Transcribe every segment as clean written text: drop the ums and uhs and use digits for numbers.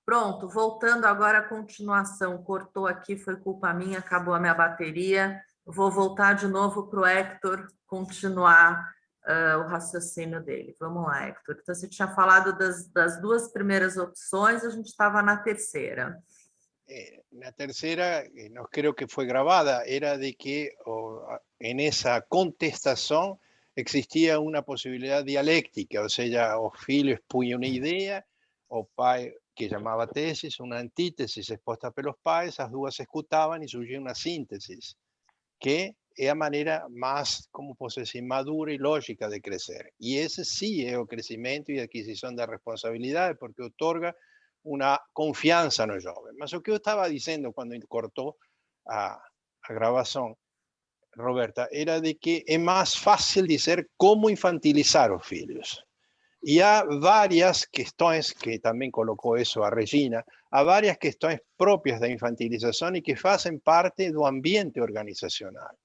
Pronto, voltando agora à continuação. Cortou aqui, foi culpa minha, acabou a minha bateria. Vou voltar de novo para o Hector continuar o raciocínio dele. Vamos lá, Hector. Então, você tinha falado das duas primeiras opções, a gente estava na terceira. La tercera, no creo que fue grabada, era de que en esa contestación existía una posibilidad dialéctica, o sea, o filho expunha una idea, o pai, que llamaba tesis, una antítesis exposta pelos pais, as duas se escutavam e surgia uma síntese, que é a maneira mais, como posso dizer, madura e lógica de crescer. E esse sim é o crescimento e aquisição da responsabilidade, porque otorga uma confiança no jovem. Mas o que eu estava dizendo quando cortou a gravação, Roberta, era de que é mais fácil dizer como infantilizar os filhos. E há várias questões, que também colocou isso a Regina, há várias questões próprias da infantilização e que fazem parte do ambiente organizacional.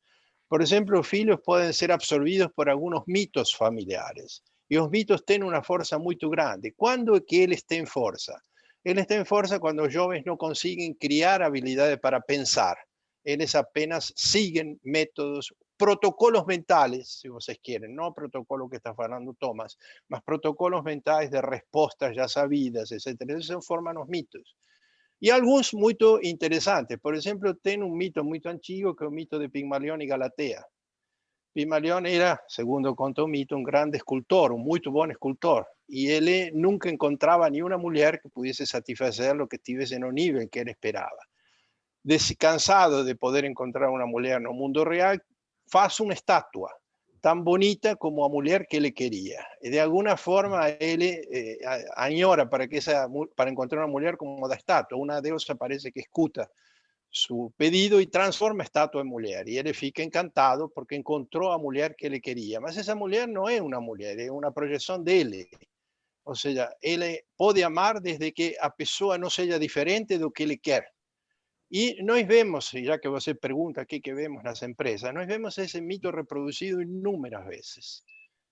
Por exemplo, os filhos podem ser absorvidos por alguns mitos familiares. E os mitos têm uma força muito grande. Quando é que eles têm força? Eles têm força quando os jovens não conseguem criar habilidade para pensar. Eles apenas seguem métodos, protocolos mentales, se vocês querem, não o protocolo que está falando Thomas, mas protocolos mentais de respostas já sabidas, etc. Isso formam os mitos. E alguns muito interessantes. Por exemplo, tem um mito muito antigo, que é o mito de Pigmalión e Galatea. Pigmalión era, segundo conta o mito, um grande escultor, um muito bom escultor. E ele nunca encontrava nenhuma mulher que pudesse satisfazer o que estivesse no nível que ele esperava. Cansado de poder encontrar uma mulher no mundo real, faz uma estátua tan bonita como a mulher que ele queria. E de alguma forma ele añora para encontrar uma mulher como da estátua. Uma deusa parece que escuta su pedido e transforma a estátua em mulher. E ele fica encantado porque encontrou a mulher que ele queria. Mas essa mulher não é uma mulher, é uma projeção dele. Ou seja, ele pode amar desde que a pessoa não seja diferente do que ele quer. E nós vemos, já que você pergunta o que vemos nas empresas, nós vemos esse mito reproduzido inúmeras vezes.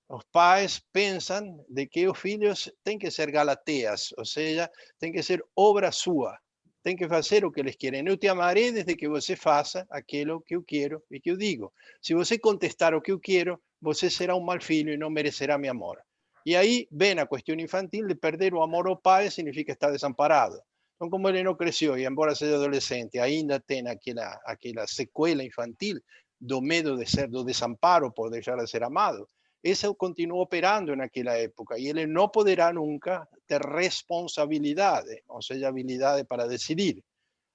Os pais pensam de que os filhos têm que ser galateas, ou seja, têm que ser obra sua, têm que fazer o que eles querem. Eu te amarei desde que você faça aquilo que eu quero e que eu digo. Se você contestar o que eu quero, você será um mau filho e não merecerá meu amor. E aí vem a questão infantil de perder o amor ao pai, significa estar desamparado. Então, como ele não cresceu e, embora seja adolescente, ainda tem aquela sequela infantil do medo de ser, do desamparo por deixar de ser amado, isso continua operando naquela época e ele não poderá nunca ter responsabilidade, ou seja, habilidade para decidir.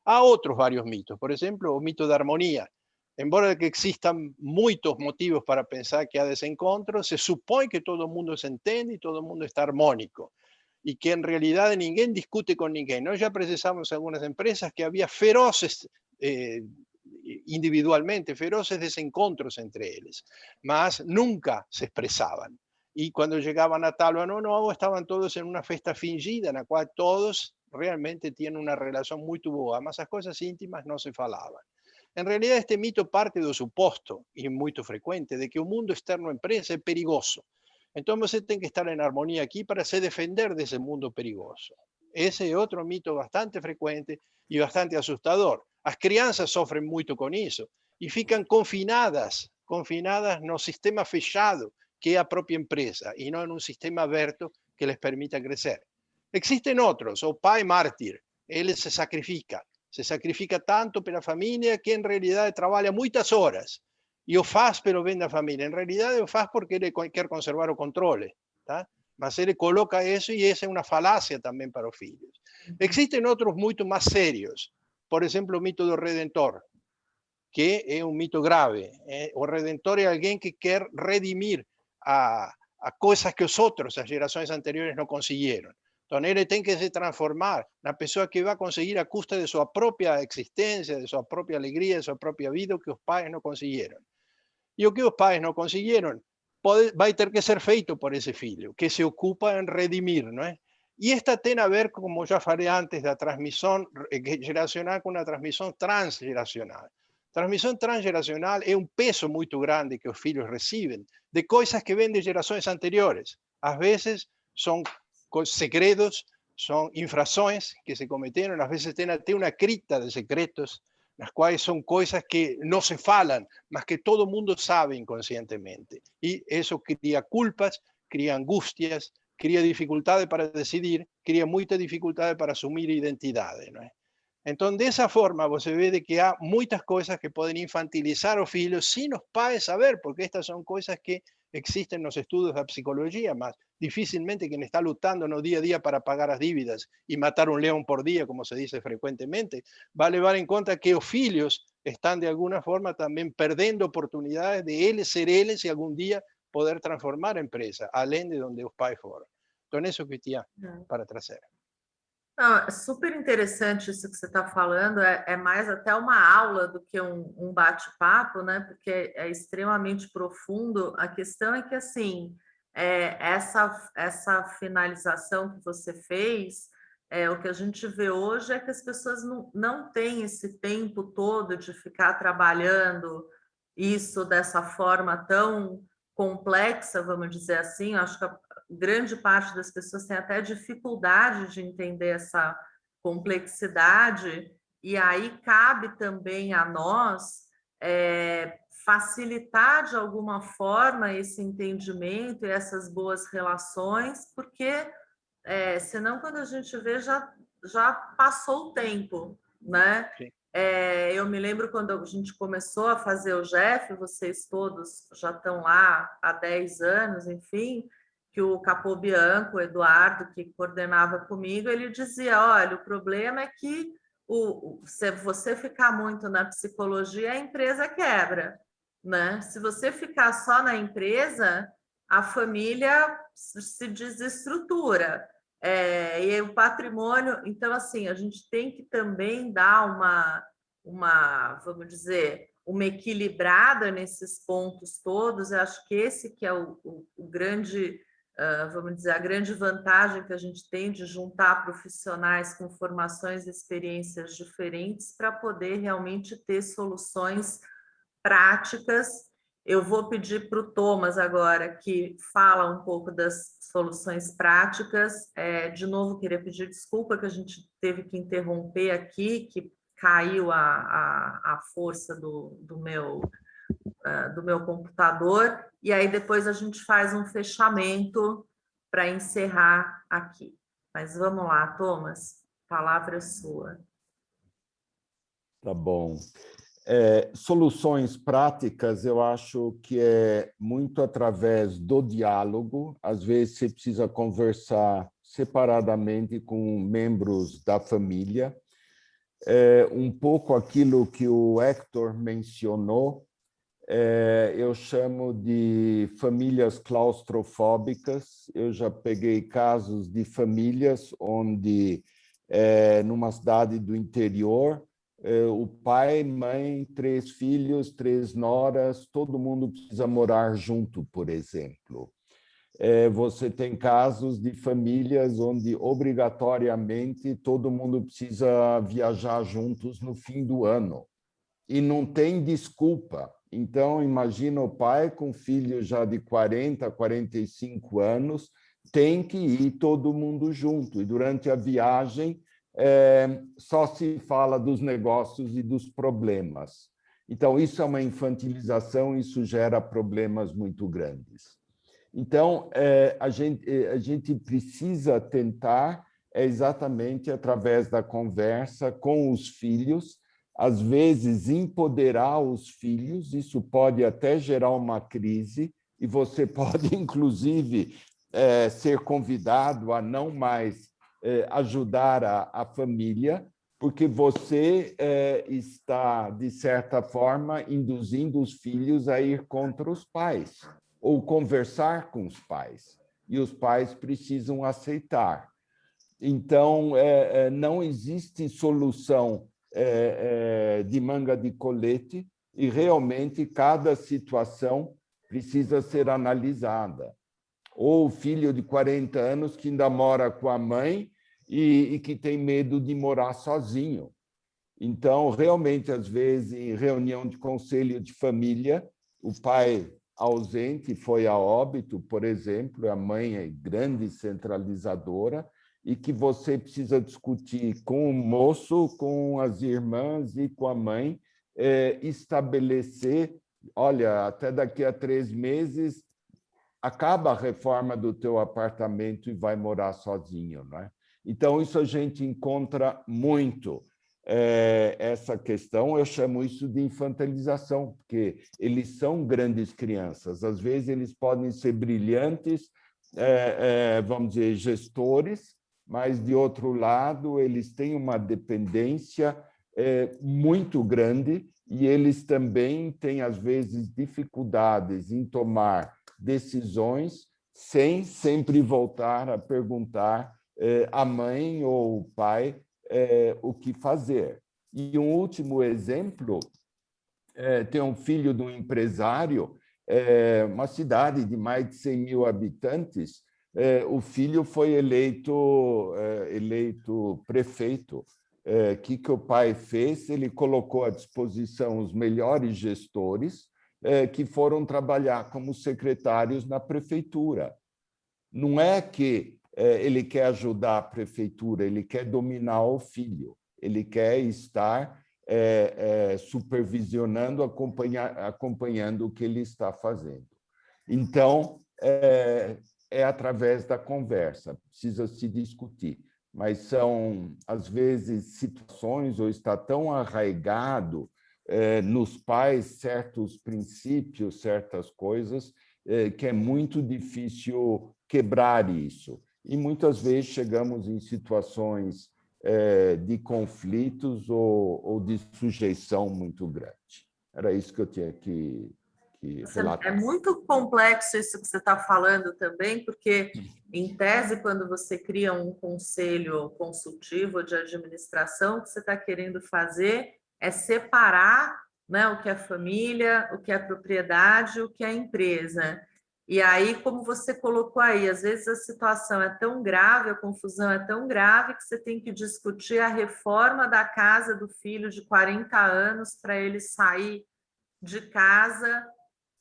Há outros vários mitos, por exemplo, o mito da harmonia. Embora que existam muitos motivos para pensar que há desencontro, se supõe que todo mundo se entende e todo mundo está harmônico. Y que en realidad ninguém discute con ninguém. Nós já precisamos en algunas empresas que había feroces, individualmente, feroces desencontros entre eles, mas nunca se expresaban. Y cuando llegaban a tal o a no, estaban todos en una festa fingida, en la cual todos realmente tienen una relación muy boa, mas as cosas íntimas no se falaban. En realidad este mito parte do suposto, y muy frecuente, de que o mundo externo à empresa é perigoso. Então você tem que estar em harmonia aqui para se defender desse mundo perigoso. Esse é outro mito bastante frequente e bastante assustador. As crianças sofrem muito com isso e ficam confinadas no sistema fechado que é a própria empresa e não em um sistema aberto que les permita crescer. Existem outros, o pai mártir, ele se sacrifica tanto pela família que em realidade trabalha muitas horas. E o faz pelo bem da família. Em realidade, o faz porque ele quer conservar o controle. Tá? Mas ele coloca isso e essa é uma falácia também para os filhos. Existem outros muito mais sérios. Por exemplo, o mito do Redentor, que é um mito grave. O Redentor é alguém que quer redimir a coisas que os outros, as gerações anteriores, não conseguiram. Então, ele tem que se transformar na pessoa que vai conseguir a custa de sua própria existência, de sua própria alegria, de sua própria vida, o que os pais não conseguiram. E o que os pais não conseguiram vai ter que ser feito por esse filho, que se ocupa em redimir, não é? E esta tem a ver, como já falei antes, da transmissão geracional com a transmissão transgeracional. Transmissão transgeracional é um peso muito grande que os filhos recebem de coisas que vêm de gerações anteriores. Às vezes são segredos son infracciones que se cometieron, a veces tienen una cripta de secretos, las cuales son cosas que no se falan, mas que todo mundo sabe inconscientemente. Y eso cría culpas, cría angustias, cría dificultades para decidir, cría muchas dificultades para asumir identidades. ¿No? Então, dessa forma, você vê de que há muitas coisas que podem infantilizar os filhos sem os pais saber, porque estas são coisas que existem nos estudos da psicologia, mas dificilmente quem está lutando no dia a dia para pagar as dívidas e matar um leão por dia, como se diz frequentemente, vai levar em conta que os filhos estão, de alguma forma, também perdendo oportunidades de eles ser eles e algum dia poder transformar a empresa, além de onde os pais foram. Então, isso que tinha para trazer. Não, é super interessante isso que você está falando, é mais até uma aula do que um bate-papo, né? Porque é extremamente profundo. A questão é que, assim, essa finalização que você fez, o que a gente vê hoje é que as pessoas não têm esse tempo todo de ficar trabalhando isso dessa forma tão complexa, vamos dizer assim. Eu acho que grande parte das pessoas tem até dificuldade de entender essa complexidade, e aí cabe também a nós facilitar de alguma forma esse entendimento e essas boas relações, porque senão quando a gente vê já passou o tempo, né? Eu me lembro quando a gente começou a fazer o GEF, vocês todos já estão lá há 10 anos, enfim, que o Capobianco, o Eduardo, que coordenava comigo, ele dizia, olha, o problema é que se você ficar muito na psicologia, a empresa quebra, né? Se você ficar só na empresa, a família se desestrutura. E o patrimônio... Então, assim, a gente tem que também dar vamos dizer, uma equilibrada nesses pontos todos. Eu acho que esse que é o grande... vamos dizer, a grande vantagem que a gente tem de juntar profissionais com formações e experiências diferentes para poder realmente ter soluções práticas. Eu vou pedir para o Thomas agora, que fala um pouco das soluções práticas. De novo, queria pedir desculpa que a gente teve que interromper aqui, que caiu a força do meu computador, e aí depois a gente faz um fechamento para encerrar aqui. Mas vamos lá, Thomas, a palavra é sua. Tá bom. Soluções práticas, eu acho que é muito através do diálogo. Às vezes você precisa conversar separadamente com membros da família. Um pouco aquilo que o Hector mencionou, eu chamo de famílias claustrofóbicas. Eu já peguei casos de famílias onde, numa cidade do interior, o pai, mãe, 3 filhos, 3 noras, todo mundo precisa morar junto, por exemplo. Você tem casos de famílias onde, obrigatoriamente, todo mundo precisa viajar juntos no fim do ano. E não tem desculpa. Então, imagina o pai com filho já de 40, 45 anos, tem que ir todo mundo junto. E durante a viagem, só se fala dos negócios e dos problemas. Então, isso é uma infantilização, isso gera problemas muito grandes. Então, a gente precisa tentar, exatamente através da conversa com os filhos, às vezes empoderar os filhos, isso pode até gerar uma crise, e você pode, inclusive, ser convidado a não mais ajudar a família, porque você está, de certa forma, induzindo os filhos a ir contra os pais, ou conversar com os pais, e os pais precisam aceitar. Então, não existe solução de manga de colete, e realmente cada situação precisa ser analisada. Ou o filho de 40 anos que ainda mora com a mãe e que tem medo de morar sozinho. Então, realmente, às vezes, em reunião de conselho de família, o pai ausente foi a óbito, por exemplo, a mãe é grande centralizadora, e que você precisa discutir com o moço, com as irmãs e com a mãe, estabelecer, olha, até daqui a 3 meses acaba a reforma do teu apartamento e vai morar sozinho, não é? Então, isso a gente encontra muito. Essa questão, eu chamo isso de infantilização, porque eles são grandes crianças. Às vezes, eles podem ser brilhantes, vamos dizer, gestores, mas, de outro lado, eles têm uma dependência muito grande e eles também têm, às vezes, dificuldades em tomar decisões sem sempre voltar a perguntar à mãe ou ao pai o que fazer. E um último exemplo, tem um filho de um empresário, uma cidade de mais de 100 mil habitantes, o filho foi eleito prefeito. O que o pai fez? Ele colocou à disposição os melhores gestores que foram trabalhar como secretários na prefeitura. Não é que ele quer ajudar a prefeitura, ele quer dominar o filho, ele quer estar supervisionando, acompanhando o que ele está fazendo. Então, é através da conversa, precisa se discutir, mas são, às vezes, situações, ou está tão arraigado nos pais certos princípios, certas coisas, que é muito difícil quebrar isso. E muitas vezes chegamos em situações de conflitos ou de sujeição muito grande. Era isso que eu tinha que relatar. É muito complexo isso que você está falando também, porque, em tese, quando você cria um conselho consultivo de administração, o que você está querendo fazer é separar, né, o que é família, o que é propriedade, o que é empresa. E aí, como você colocou aí, às vezes a situação é tão grave, a confusão é tão grave que você tem que discutir a reforma da casa do filho de 40 anos para ele sair de casa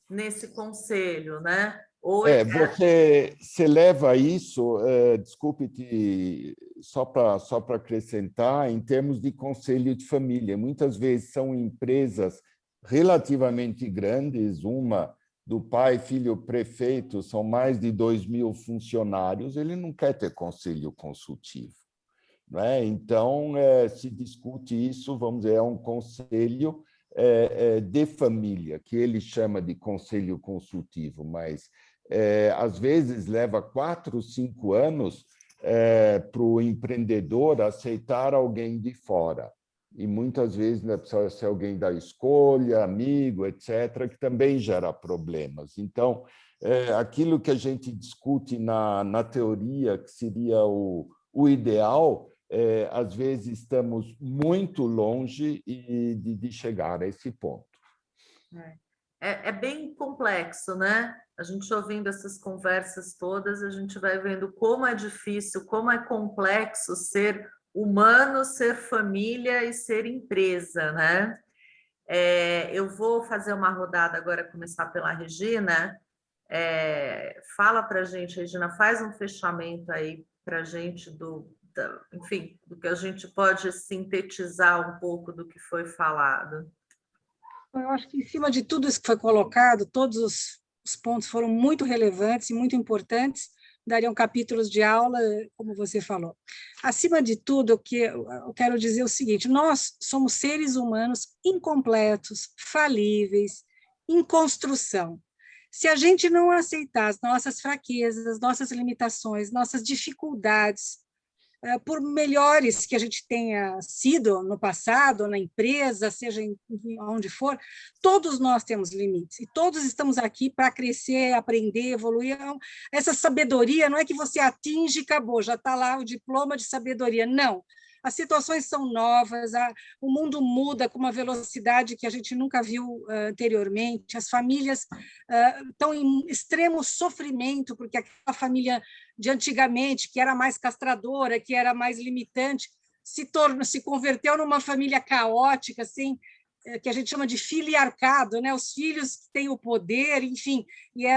nesse conselho, né? Você leva isso, desculpe-te, só para acrescentar, em termos de conselho de família. Muitas vezes são empresas relativamente grandes, uma do pai, filho, prefeito, são mais de 2.000 funcionários, ele não quer ter conselho consultivo. Né? Então, se discute isso, vamos dizer, é um conselho de família, que ele chama de conselho consultivo, mas às vezes leva 4, 5 anos para o empreendedor aceitar alguém de fora. E muitas vezes precisa ser alguém da escolha, amigo, etc., que também gera problemas. Então, aquilo que a gente discute na teoria, que seria o ideal, às vezes estamos muito longe de chegar a esse ponto. É bem complexo, né? A gente ouvindo essas conversas todas, a gente vai vendo como é difícil, como é complexo ser humano, ser família e ser empresa, né? Eu vou fazer uma rodada agora, começar pela Regina. Fala para a gente, Regina, faz um fechamento aí para a gente enfim, do que a gente pode sintetizar um pouco do que foi falado. Eu acho que, em cima de tudo isso que foi colocado, todos os pontos foram muito relevantes e muito importantes, dariam capítulos de aula, como você falou. Acima de tudo, eu quero dizer o seguinte: nós somos seres humanos incompletos, falíveis, em construção. Se a gente não aceitar as nossas fraquezas, as nossas limitações, nossas dificuldades, por melhores que a gente tenha sido no passado, na empresa, seja onde for, todos nós temos limites e todos estamos aqui para crescer, aprender, evoluir. Essa sabedoria não é que você atinge e acabou, já está lá o diploma de sabedoria, não. As situações são novas, o mundo muda com uma velocidade que a gente nunca viu anteriormente, as famílias estão em extremo sofrimento, porque aquela família de antigamente, que era mais castradora, que era mais limitante, se converteu numa família caótica, assim, que a gente chama de filiarcado, né? Os filhos têm o poder, enfim, e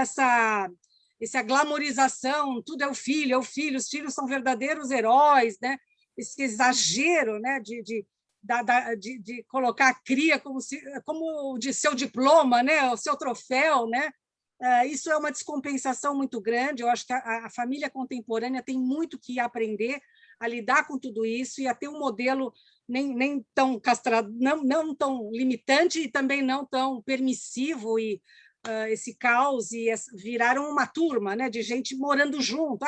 essa glamorização, tudo é o filho, os filhos são verdadeiros heróis, né? Esse exagero, né, de colocar a cria como de seu diploma, né, o seu troféu, né? Isso é uma descompensação muito grande. Eu acho que a família contemporânea tem muito que aprender a lidar com tudo isso e a ter um modelo nem tão castrado, não tão limitante e também não tão permissivo, e esse caos, e viraram uma turma, né, de gente morando junto.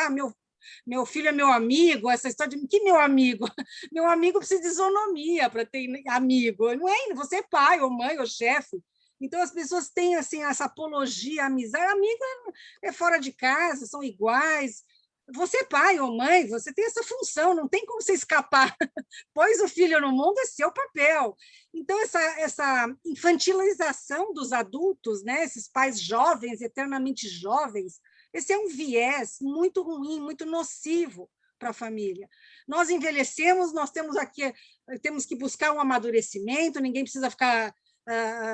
Meu filho é meu amigo, essa história de que meu amigo? Meu amigo precisa de isonomia para ter amigo. Não é, você é pai ou mãe ou chefe. Então, as pessoas têm assim, essa apologia à amizade. Amigo é fora de casa, são iguais. Você é pai ou mãe, você tem essa função, não tem como você escapar. Pôs o filho no mundo, é seu papel. Então, essa infantilização dos adultos, né? Esses pais jovens, eternamente jovens, esse é um viés muito ruim, muito nocivo para a família. Nós envelhecemos, nós temos que buscar um amadurecimento, ninguém precisa ficar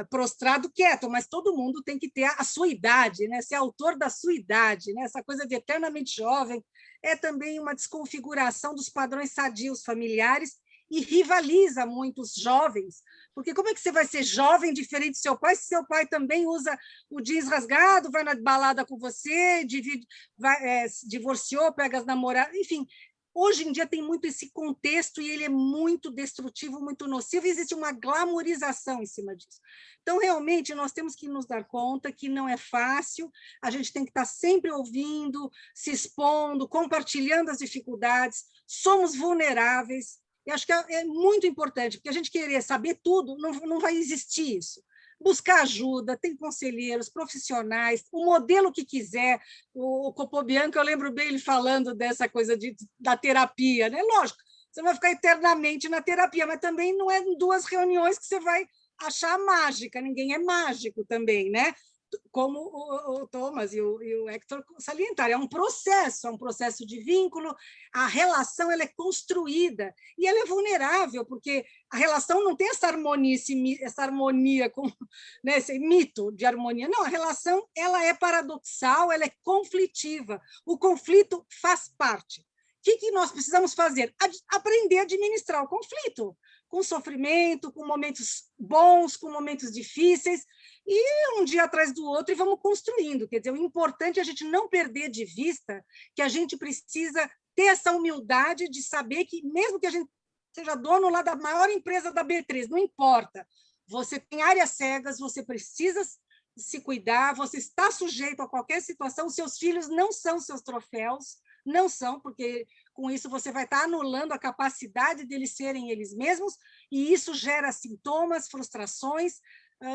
prostrado quieto, mas todo mundo tem que ter a sua idade, né? Ser autor da sua idade, né? Essa coisa de eternamente jovem é também uma desconfiguração dos padrões sadios familiares e rivaliza muito os jovens, porque como é que você vai ser jovem diferente do seu pai se seu pai também usa o jeans rasgado, vai na balada com você, divorciou, pega as namoradas, enfim. Hoje em dia tem muito esse contexto e ele é muito destrutivo, muito nocivo, e existe uma glamorização em cima disso. Então, realmente, nós temos que nos dar conta que não é fácil, a gente tem que estar sempre ouvindo, se expondo, compartilhando as dificuldades, somos vulneráveis, e acho que é muito importante, porque a gente querer saber tudo, não vai existir isso. Buscar ajuda, tem conselheiros, profissionais, o modelo que quiser. O Capobianco, eu lembro bem ele falando dessa coisa da terapia, né? Lógico, você vai ficar eternamente na terapia, mas também não é em 2 reuniões que você vai achar mágica, ninguém é mágico também, né? Como o Thomas e o Hector salientaram, é um processo de vínculo, a relação ela é construída e ela é vulnerável, porque a relação não tem essa harmonia com, né, esse mito de harmonia. Não, a relação ela é paradoxal, ela é conflitiva. O conflito faz parte. O que nós precisamos fazer? Aprender a administrar o conflito, com sofrimento, com momentos bons, com momentos difíceis, e um dia atrás do outro, e vamos construindo. Quer dizer, o importante é a gente não perder de vista que a gente precisa ter essa humildade de saber que, mesmo que a gente seja dono lá da maior empresa da B3, não importa, você tem áreas cegas, você precisa se cuidar, você está sujeito a qualquer situação, seus filhos não são seus troféus, não são, porque com isso você vai estar anulando a capacidade deles serem eles mesmos, e isso gera sintomas, frustrações,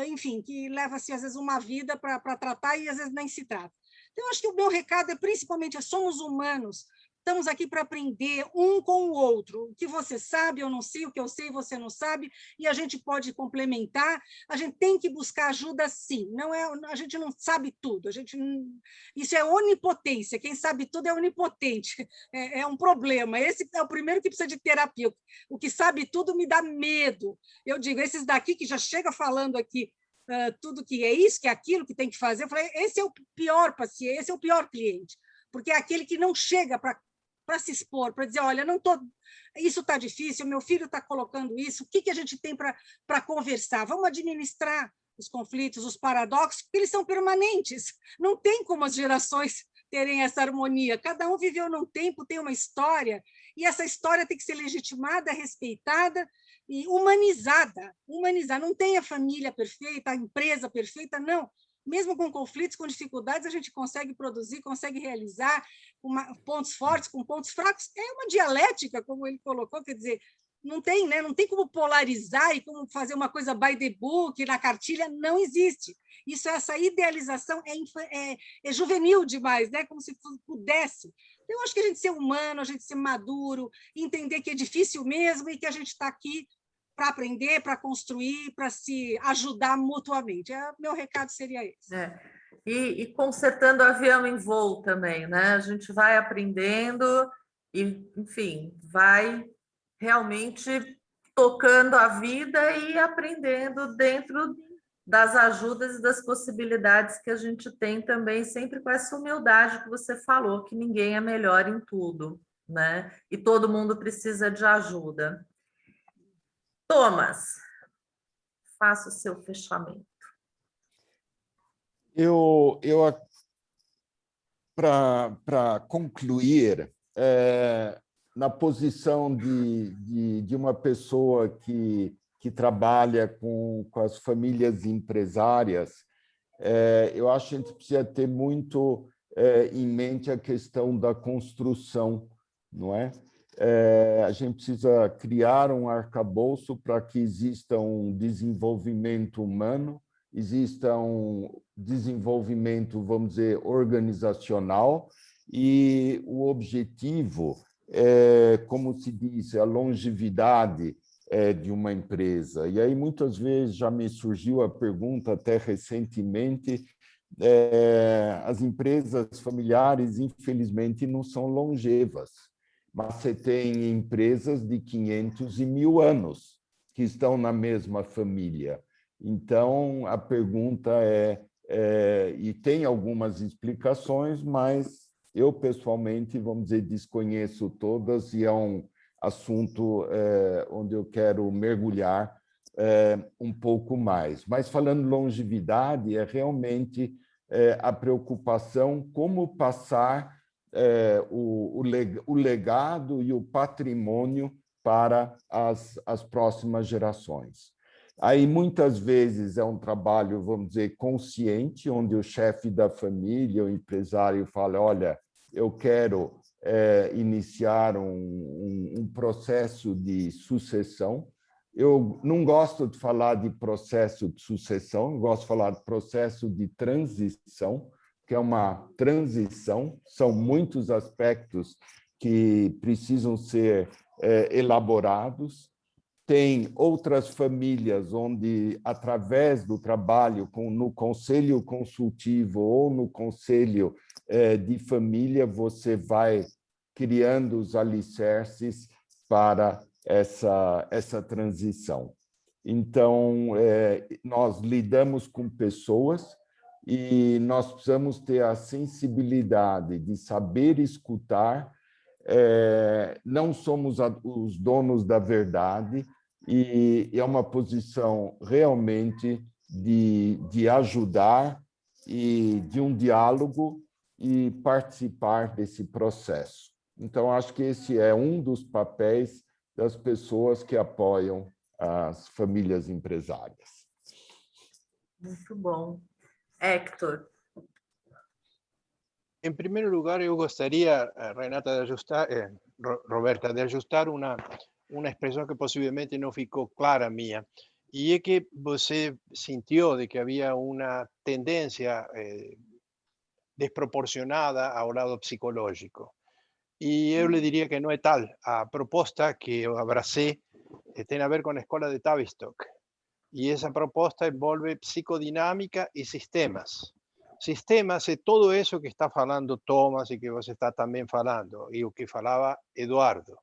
enfim, que leva-se, às vezes, uma vida para tratar e, às vezes, nem se trata. Então, eu acho que o meu recado é, principalmente, somos humanos, estamos aqui para aprender um com o outro. O que você sabe, eu não sei, o que eu sei, você não sabe, e a gente pode complementar. A gente tem que buscar ajuda, sim. A gente não sabe tudo. Isso é onipotência. Quem sabe tudo é onipotente. É um problema. Esse é o primeiro que precisa de terapia. O que sabe tudo me dá medo. Eu digo, esses daqui que já chega falando aqui tudo que é isso, que é aquilo que tem que fazer, eu falei, esse é o pior paciente, esse é o pior cliente, porque é aquele que não chega para se expor, para dizer, olha, isso está difícil, meu filho está colocando isso, o que a gente tem para conversar? Vamos administrar os conflitos, os paradoxos, porque eles são permanentes, não tem como as gerações terem essa harmonia, cada um viveu num tempo, tem uma história, e essa história tem que ser legitimada, respeitada e humanizada. Não tem a família perfeita, a empresa perfeita, não. Mesmo com conflitos, com dificuldades, a gente consegue produzir, consegue realizar pontos fortes com pontos fracos. É uma dialética, como ele colocou, quer dizer, não tem, né? Não tem como polarizar e como fazer uma coisa by the book, na cartilha, não existe. Essa idealização é juvenil demais, né? Como se pudesse. Eu acho que a gente ser humano, a gente ser maduro, entender que é difícil mesmo e que a gente está aqui para aprender, para construir, para se ajudar mutuamente. Meu recado seria esse. E consertando avião em voo também, né? A gente vai aprendendo e, enfim, vai realmente tocando a vida e aprendendo dentro das ajudas e das possibilidades que a gente tem também, sempre com essa humildade que você falou, que ninguém é melhor em tudo, né? E todo mundo precisa de ajuda. Thomas, faça o seu fechamento. Para concluir, na posição de uma pessoa que trabalha com as famílias empresárias, eu acho que a gente precisa ter muito em mente a questão da construção, não é? A gente precisa criar um arcabouço para que exista um desenvolvimento humano, exista um desenvolvimento, vamos dizer, organizacional, e o objetivo como se diz, a longevidade de uma empresa. E aí, muitas vezes, já me surgiu a pergunta, até recentemente, as empresas familiares, infelizmente, não são longevas, mas você tem empresas de 500 e 1.000 anos que estão na mesma família. Então, a pergunta e tem algumas explicações, mas eu, pessoalmente, vamos dizer, desconheço todas, e é um assunto onde eu quero mergulhar um pouco mais. Mas, falando longevidade, é realmente a preocupação como passar o legado e o patrimônio para as próximas gerações. Aí, muitas vezes, é um trabalho, vamos dizer, consciente, onde o chefe da família, o empresário, fala, olha, eu quero iniciar um processo de sucessão. Eu não gosto de falar de processo de sucessão, eu gosto de falar de processo de transição, que é uma transição, são muitos aspectos que precisam ser elaborados. Tem outras famílias onde, através do trabalho no conselho consultivo ou no conselho de família, você vai criando os alicerces para essa transição. Então, nós lidamos com pessoas e nós precisamos ter a sensibilidade de saber escutar. Não somos os donos da verdade, e é uma posição realmente de ajudar e de um diálogo e participar desse processo. Então, acho que esse é um dos papéis das pessoas que apoiam as famílias empresárias. Muito bom. Héctor. En primer lugar, yo gustaría, Renata, Roberta, de ajustar una expresión que posiblemente no ficou clara mía, y es que você sintió de que había una tendencia desproporcionada ao lado psicológico. Y yo le diría que no es tal. A proposta que yo abracé tiene a ver con la escuela de Tavistock, y esa proposta envolve psicodinámica y sistemas. Sistemas é todo eso que está falando Thomas e que você está também falando, e o que falava Eduardo.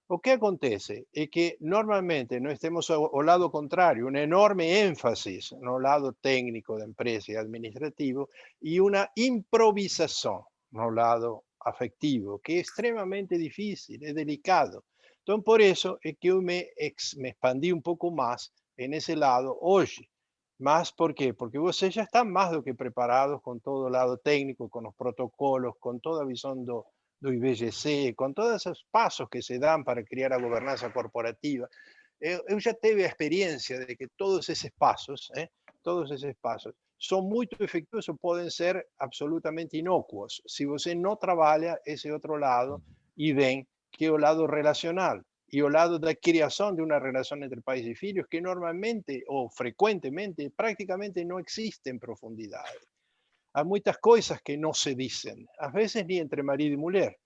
O que acontece é que normalmente nós temos ao lado contrário, um enorme ênfase no lado técnico da empresa e administrativo e uma improvisação no lado afetivo, que é extremamente difícil, é delicado. Então, por isso é que eu me expandi um pouco mais nesse lado hoje. Más, ¿por qué? Porque ustedes ya están más do que preparados con todo el lado técnico, con los protocolos, con toda a visão do IBGC, con todos esos pasos que se dan para criar a gobernança corporativa. Eu já tive a experiência de que todos esses passos são muito efetivos ou podem ser absolutamente inócuos se você não trabalha esse outro lado e vem que é o lado relacional. Y al lado de la creación de una relación entre pais y filhos que normalmente o frecuentemente prácticamente no existe en profundidad. Hay muchas cosas que no se dicen, a veces ni entre marido y mujer.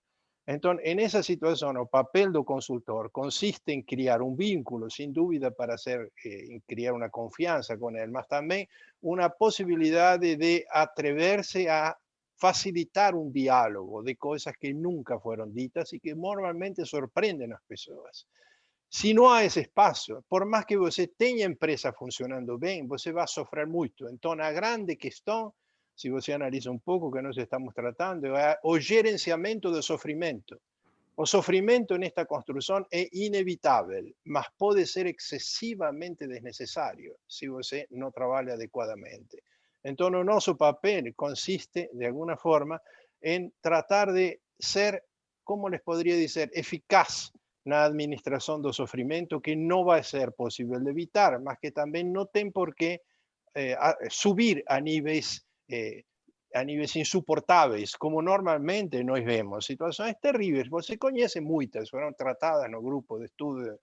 Entonces, en esa situación, el papel del consultor consiste en crear un vínculo, sin duda, para crear una confianza con él, mas también una posibilidad de atreverse a facilitar un diálogo de cosas que nunca fueron ditas y que normalmente sorprenden a las personas. Se não há esse espaço, por mais que você tenha empresa funcionando bem, você vai sofrer muito. Então, a grande questão, se você analisa um pouco o que nós estamos tratando, é o gerenciamento do sofrimento. O sofrimento nesta construção é inevitável, mas pode ser excessivamente desnecessário se você não trabalha adequadamente. Então, o nosso papel consiste, de alguma forma, em tratar de ser, como les podría dizer, eficaz na administração do sofrimento, que não vai ser possível de evitar, mas que também não tem por que subir a níveis insuportáveis, como normalmente nós vemos. Situações terríveis, você conhece muitas, foram tratadas no grupo de estudo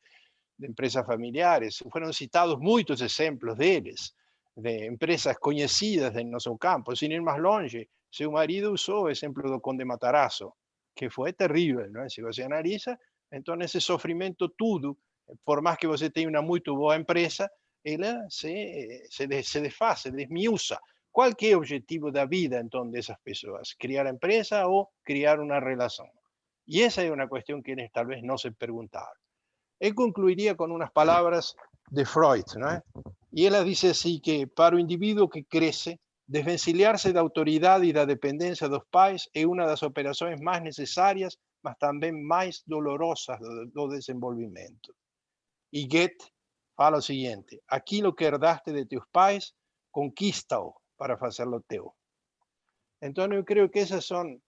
de empresas familiares, foram citados muitos exemplos deles, de empresas conhecidas em nosso campo. Sin ir mais longe, seu marido usou o exemplo do Conde Matarazzo, que foi terrível, não é? Se você analisa, então esse sofrimento tudo, por mais que você tenha uma muito boa empresa, ela se desfaz, se desmiuça. Qual que é o objetivo da vida, então, dessas pessoas? Criar a empresa ou criar uma relação? E essa é uma questão que eles talvez não se perguntaram. Eu concluiria com umas palavras de Freud, não é? E ela diz assim que para o indivíduo que cresce, desvencilhar-se da autoridade e da dependência dos pais é uma das operações mais necessárias, mas também mais dolorosas do desenvolvimento. E Goethe fala o seguinte: aquilo que herdaste de teus pais, conquista-o para fazê-lo teu. Então, eu creio que essas são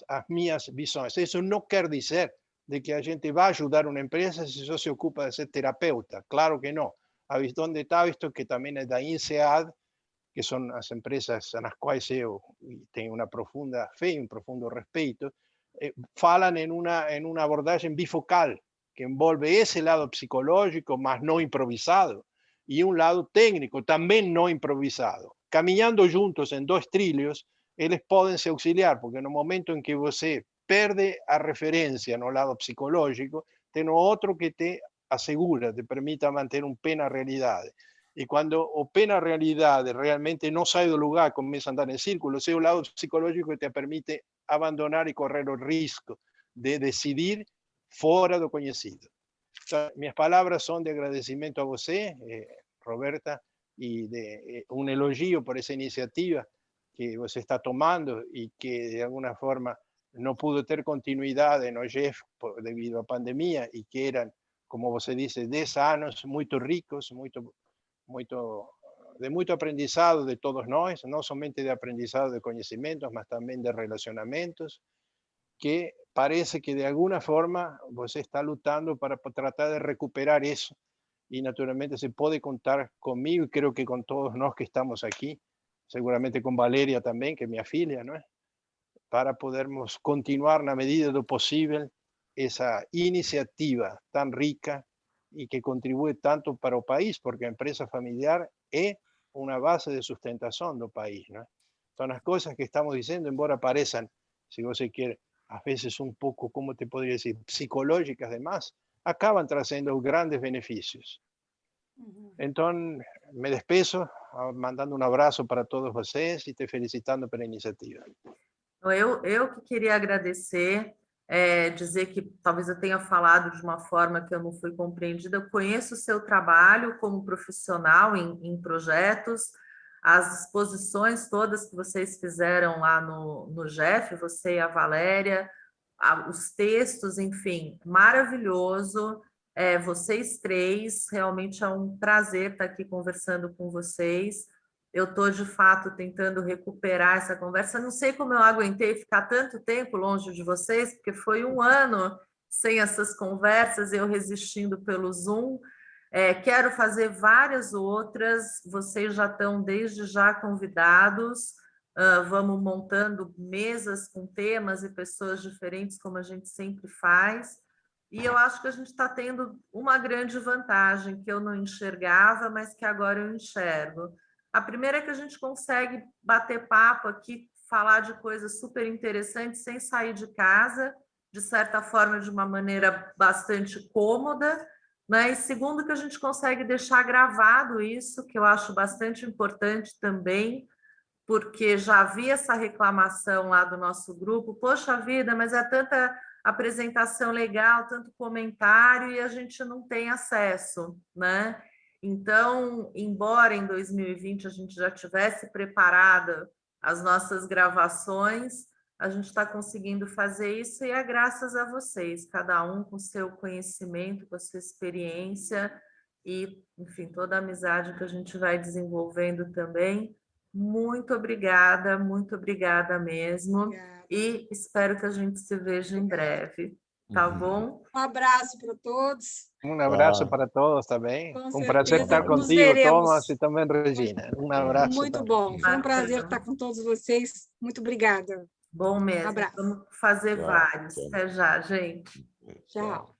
as minhas visões. Isso não quer dizer de que a gente vai ajudar uma empresa se só se ocupa de ser terapeuta. Claro que não. A visão de Tavistock, que também é da INSEAD, que são as empresas nas quais eu tenho uma profunda fé e um profundo respeito, falam em uma abordagem bifocal, que envolve esse lado psicológico, mas não improvisado, e um lado técnico, também não improvisado. Caminhando juntos em dois trilhos, eles podem se auxiliar, porque no momento em que você perde a referência no lado psicológico, tem outro que te assegura, te permita manter um pé na realidade. E quando o pé na realidade realmente não sai do lugar, começa a andar em círculos, é o lado psicológico que te permite abandonar e correr o risco de decidir fora do conhecido. Então, minhas palavras são de agradecimento a você, Roberta, e de um elogio por essa iniciativa que você está tomando e que de alguma forma não pudo ter continuidade no GEF devido à pandemia e que eram, como você disse, 10 anos muito ricos, de muito aprendizado de todos nós, não somente de aprendizado de conhecimentos, mas também de relacionamentos, que parece que de alguma forma você está lutando para tratar de recuperar isso. E naturalmente se pode contar comigo e creo que com todos nós que estamos aqui, seguramente com Valéria também, que é minha filha, não é? Para podermos continuar na medida do possível essa iniciativa tão rica e que contribui tanto para o país, porque a empresa familiar é uma base de sustentação do país, não é? Então, as coisas que estamos dizendo, embora pareçam, se você quer, às vezes um pouco, como te poderia dizer, psicológicas demais, acabam trazendo grandes benefícios. Então, me despeço, mandando um abraço para todos vocês e te felicitando pela iniciativa. Eu que queria agradecer, dizer que talvez eu tenha falado de uma forma que eu não fui compreendida. Eu conheço o seu trabalho como profissional em projetos, as exposições todas que vocês fizeram lá no GEF, você e a Valéria, os textos, enfim, maravilhoso. Vocês três, realmente é um prazer estar aqui conversando com vocês. Eu estou, de fato, tentando recuperar essa conversa. Não sei como eu aguentei ficar tanto tempo longe de vocês, porque foi 1 ano sem essas conversas, eu resistindo pelo Zoom. Quero fazer várias outras, vocês já estão desde já convidados. Vamos montando mesas com temas e pessoas diferentes, como a gente sempre faz. E eu acho que a gente está tendo uma grande vantagem que eu não enxergava, mas que agora eu enxergo. A primeira é que a gente consegue bater papo aqui, falar de coisas super interessantes sem sair de casa, de certa forma, de uma maneira bastante cômoda, né? E segundo, que a gente consegue deixar gravado isso, que eu acho bastante importante também, porque já havia essa reclamação lá do nosso grupo: poxa vida, mas é tanta apresentação legal, tanto comentário, e a gente não tem acesso, né? Então, embora em 2020 a gente já tivesse preparado as nossas gravações, a gente está conseguindo fazer isso e é graças a vocês, cada um com seu conhecimento, com a sua experiência e, enfim, toda a amizade que a gente vai desenvolvendo também. Muito obrigada mesmo. Obrigada. E espero que a gente se veja em breve, tá bom? Um abraço para todos. Um abraço para todos também. Com Um prazer certeza, estar nos contigo, veremos. Thomas, e também Regina. Um abraço. Muito também. bom. Foi um prazer estar com todos vocês. Muito obrigada. Bom mesmo. Abraço. Vamos fazer Tchau, vários. tchau. Até já, gente. Tchau.